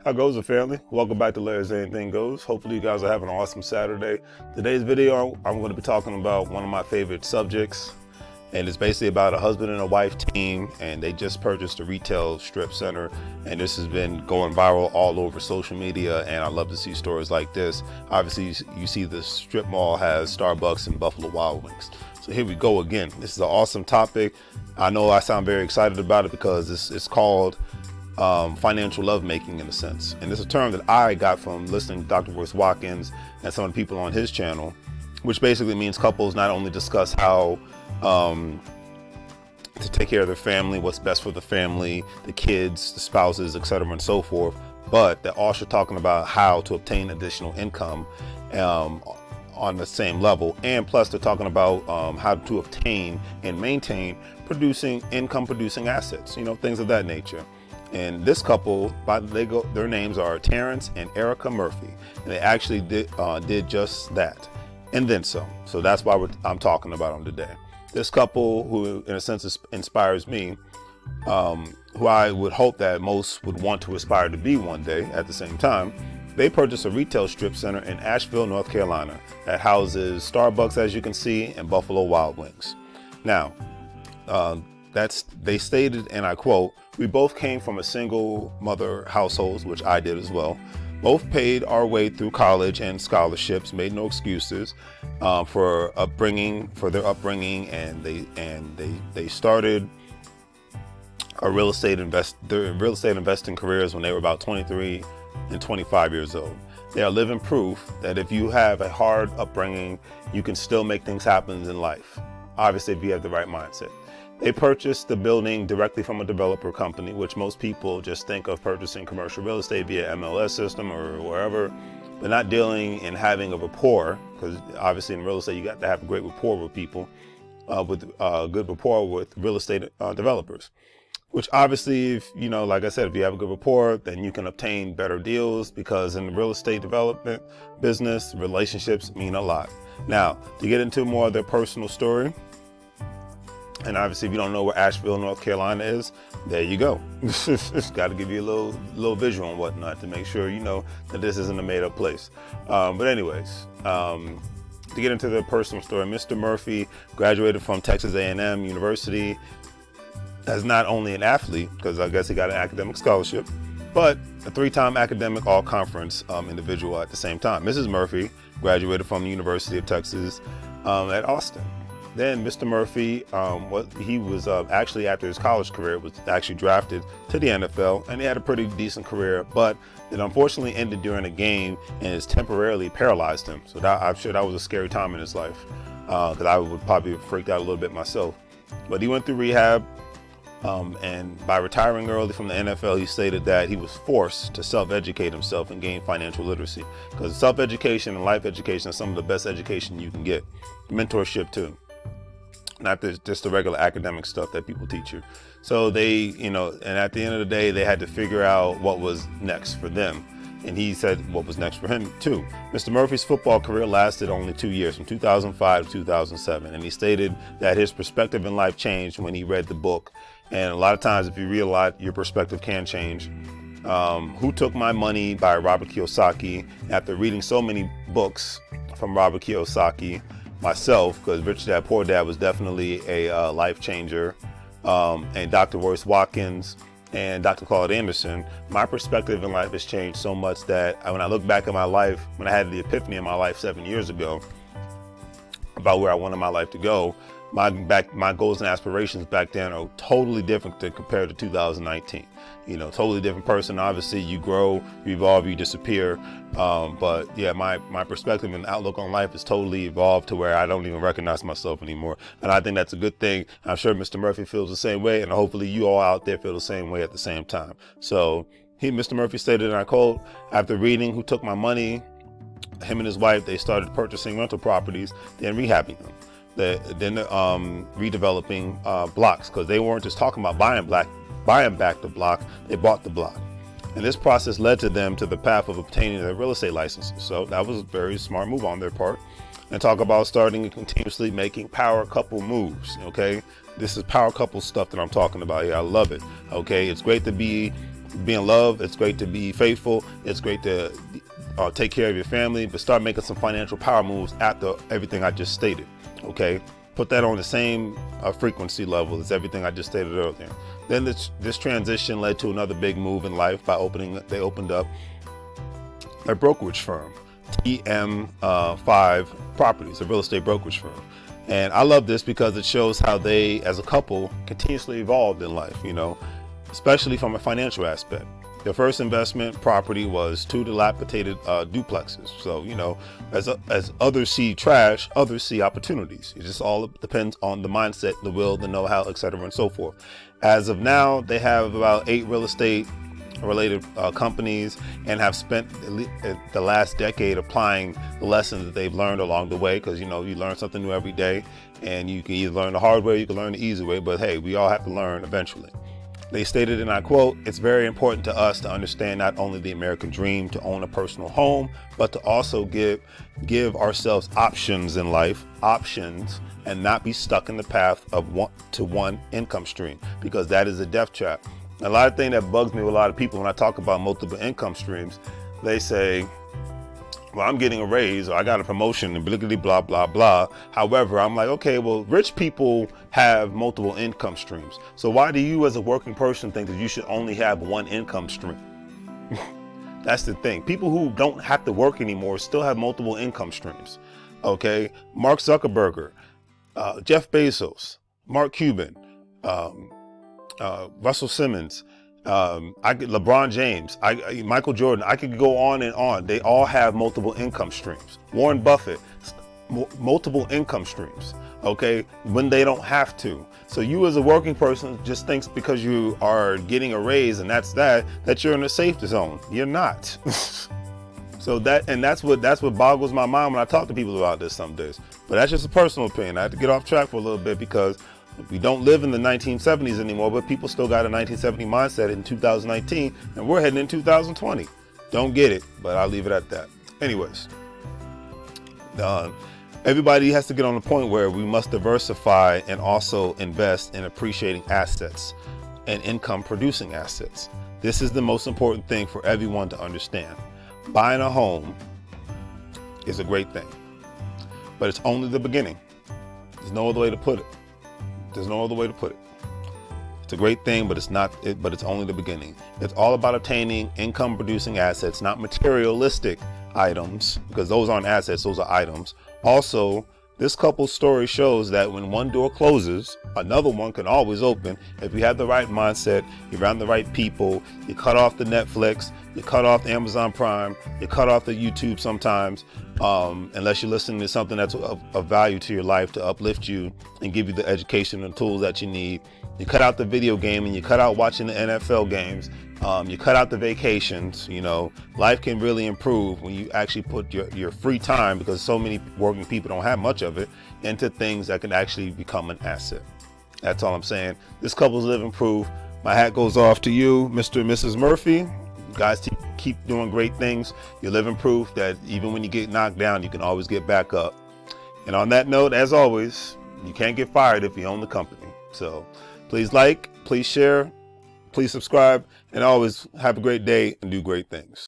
How goes the family? Welcome back to Larry's Anything Goes. Hopefully you guys are having an awesome Saturday. Today's video, I'm going to be talking about one of my favorite subjects, and it's basically about a husband and a wife team, and they just purchased a retail strip center, and this has been going viral all over social media, and I love to see stories like this. Obviously, you see the strip mall has Starbucks and Buffalo Wild Wings. So here we go again. This is an awesome topic. I know I sound very excited about it because it's called financial lovemaking in a sense. And it's a term that I got from listening to Dr. Royce Watkins and some of the people on his channel, which basically means couples not only discuss how to take care of their family, what's best for the family, the kids, the spouses, etc., and so forth, but they're also talking about how to obtain additional income on the same level. And plus they're talking about how to obtain and maintain income producing assets, things of that nature. And this couple, their names are Terrence and Erica Murphy, and they actually did just that, and then some. So that's why I'm talking about them today. This couple, who in a sense inspires me, who I would hope that most would want to aspire to be one day. At the same time, they purchased a retail strip center in Asheville, North Carolina, that houses Starbucks, as you can see, and Buffalo Wild Wings. Now, they stated, and I quote, "We both came from a single mother households," which I did as well. "Both paid our way through college and scholarships, made no excuses for their upbringing, and they started their real estate investing careers when they were about 23 and 25 years old. They are living proof that if you have a hard upbringing, you can still make things happen in life. Obviously, if you have the right mindset." They purchased the building directly from a developer company, which most people just think of purchasing commercial real estate via MLS system or wherever, but not dealing and having a rapport, because obviously in real estate, you got to have a great rapport with people, with good rapport with real estate developers, which obviously, if, like I said, if you have a good rapport, then you can obtain better deals, because in the real estate development business, relationships mean a lot. Now, to get into more of their personal story, and obviously, if you don't know where Asheville, North Carolina is, there you go. It's got to give you a little visual and whatnot to make sure you know that this isn't a made-up place. But anyways, to get into the personal story, Mr. Murphy graduated from Texas A&M University as not only an athlete, because I guess he got an academic scholarship, but a three-time academic all-conference individual at the same time. Mrs. Murphy graduated from the University of Texas at Austin. Then Mr. Murphy, he was actually, after his college career, was actually drafted to the NFL, and he had a pretty decent career, but it unfortunately ended during a game and has temporarily paralyzed him. So I'm sure that was a scary time in his life, because I would probably have freaked out a little bit myself. But he went through rehab, and by retiring early from the NFL, he stated that he was forced to self-educate himself and gain financial literacy, because self-education and life education is some of the best education you can get. Mentorship too. Not just the regular academic stuff that people teach you. So they, and at the end of the day, they had to figure out what was next for them. And he said what was next for him too. Mr. Murphy's football career lasted only 2 years, from 2005 to 2007. And he stated that his perspective in life changed when he read the book. And a lot of times, if you read a lot, your perspective can change. Who Took My Money by Robert Kiyosaki. After reading so many books from Robert Kiyosaki, myself, because Rich Dad Poor Dad was definitely a life changer, and Dr. Royce Watkins and Dr. Claude Anderson, my perspective in life has changed so much that when I look back at my life, when I had the epiphany in my life 7 years ago about where I wanted my life to go, my goals and aspirations back then are totally different compared to 2019. Totally different person. Obviously, you grow, you evolve, you disappear. But yeah, my perspective and outlook on life is totally evolved to where I don't even recognize myself anymore. And I think that's a good thing. I'm sure Mr. Murphy feels the same way, and hopefully you all out there feel the same way at the same time. So Mr. Murphy stated, and I quote, "After reading Who Took My Money," him and his wife, they started purchasing rental properties, then rehabbing them. Then redeveloping blocks, because they weren't just talking about buying back the block, they bought the block. And this process led to them to the path of obtaining their real estate licenses. So that was a very smart move on their part. And talk about starting and continuously making power couple moves. Okay, this is power couple stuff that I'm talking about here. I love it. Okay, it's great to be be in love. It's great to be faithful. It's great to take care of your family, but start making some financial power moves after everything I just stated. Okay, put that on the same frequency level as everything I just stated earlier. Then this transition led to another big move in life by they opened up a brokerage firm, TM5 Properties, a real estate brokerage firm. And I love this because it shows how they, as a couple, continuously evolved in life, you know, especially from a financial aspect. Their first investment property was 2 dilapidated duplexes. So, you know, as others see trash, others see opportunities. It just all depends on the mindset, the will, the know-how, etc., and so forth. As of now, they have about 8 real estate related companies and have spent the last decade applying the lessons that they've learned along the way, because, you know, you learn something new every day, and you can either learn the hard way or you can learn the easy way, but hey, we all have to learn eventually. They stated, and I quote, "It's very important to us to understand not only the American dream to own a personal home, but to also give ourselves options in life, and not be stuck in the path of one income stream, because that is a death trap." A lot of things that bugs me with a lot of people when I talk about multiple income streams, they say, well, I'm getting a raise, or I got a promotion, and blah, blah, blah. However, I'm like, okay, well, rich people have multiple income streams. So why do you as a working person think that you should only have one income stream? That's the thing. People who don't have to work anymore still have multiple income streams. Okay. Mark Zuckerberg, Jeff Bezos, Mark Cuban, Russell Simmons, LeBron James, Michael Jordan, I could go on and on. They all have multiple income streams. Warren Buffett, multiple income streams, okay, when they don't have to. So you as a working person just thinks because you are getting a raise and that you're in a safe zone. You're not. So that's what boggles my mind when I talk to people about this some days. But that's just a personal opinion. I had to get off track for a little bit because we don't live in the 1970s anymore, but people still got a 1970 mindset in 2019, and we're heading in 2020. Don't get it, but I'll leave it at that. Anyways, everybody has to get on the point where we must diversify and also invest in appreciating assets and income producing assets. This is the most important thing for everyone to understand. Buying a home is a great thing, but it's only the beginning. There's no other way to put it. There's no other way to put it. It's a great thing, but it's only the beginning. It's all about obtaining income producing assets, not materialistic items, because those aren't assets, those are items. Also, this couple's story shows that when one door closes, another one can always open. If you have the right mindset, you're around the right people, you cut off the Netflix, you cut off the Amazon Prime, you cut off the YouTube sometimes, unless you're listening to something that's of value to your life to uplift you and give you the education and tools that you need. You cut out the video game and you cut out watching the NFL games. You cut out the vacations. You know, life can really improve when you actually put your free time, because so many working people don't have much of it, into things that can actually become an asset. That's all I'm saying. This couple's living proof. My hat goes off to you, Mr. and Mrs. Murphy. You guys keep doing great things. You're living proof that even when you get knocked down, you can always get back up. And on that note, as always, you can't get fired if you own the company. So please like, please share, please subscribe, and always have a great day and do great things.